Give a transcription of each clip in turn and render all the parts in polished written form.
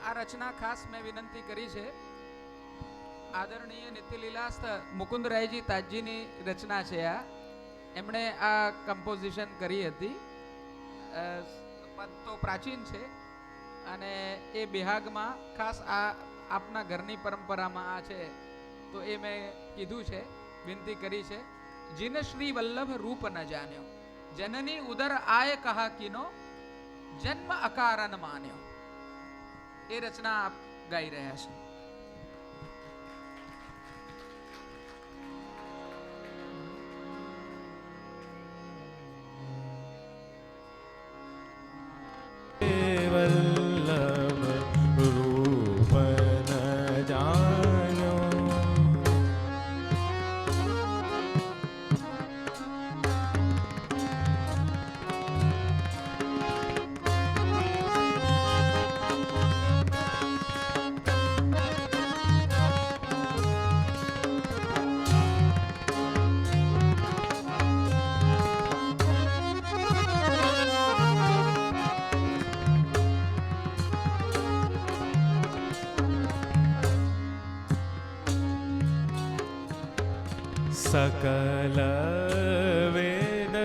આ રચના ખાસ મેં વિનંતી કરી છે. આદરણીય નિત્યલીલાસ્થ મુકુંદરાયજી તાજજીની રચના છે આ. એમણે આ કમ્પોઝિશન કરી હતી. પદ તો પ્રાચીન છે અને એ બિહાગમાં ખાસ આ આપના ઘરની પરંપરામાં આ છે તો એ મેં કીધું છે, વિનંતી કરી છે. જીન શ્રી વલ્લભ રૂપ ન જાણ્યો, જનની ઉદર આય કહા કિનો, જન્મ અકારણ માન્યો. એ રચના આપ ગાઈ રહ્યા છે. सकल वेद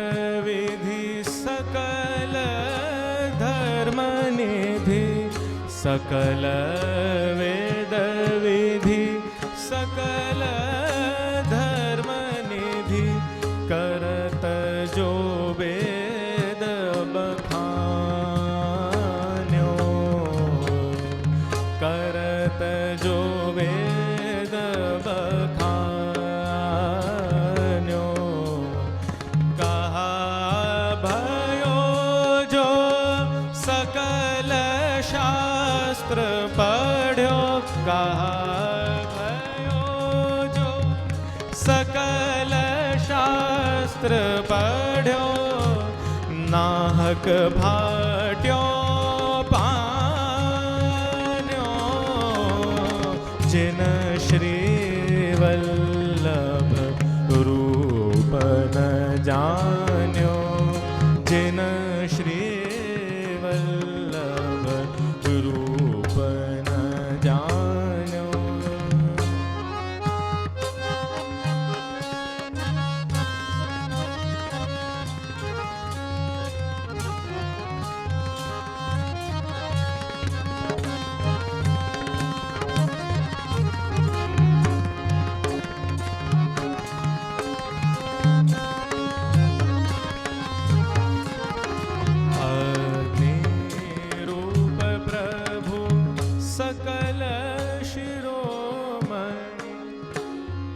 विधि सकल धर्म निधि, सकल वेद विधि सकल धर्म निधि, करत जो वेद बखान्यो, करत जो वेद बखान्यो, कहा भयो जो सकल शास्त्र पढ़्यो, कहा भयो जो सकल शास्त्र पढ़्यो, नाहक भाट्यो पान्यो, जिन श्री वल्लभ रूप न जान्यो, जिन श्री वल्लभ रूप न जान्यो.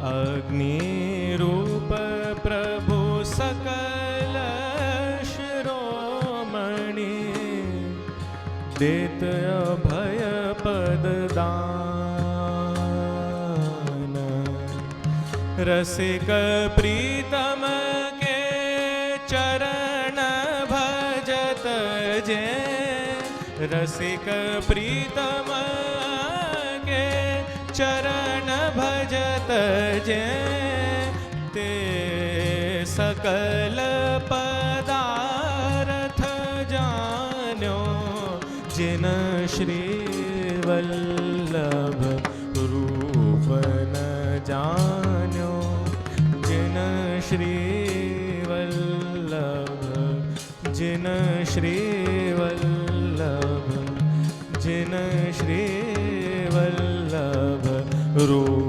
अग्नि रूप प्रभु सकल शिरोमणि, देत अभय पद दान, रसिक प्रीतम के चरण भजत जे, रसिक प्रीतम के चरण भजत जे, ते सकल पदार्थ जान्यो, जिन श्री वल्लभ रूप न जान्यो, जिन श्री वल्लभ, जिन श्री वल्लभ, जिन श्री वल्लभ रूप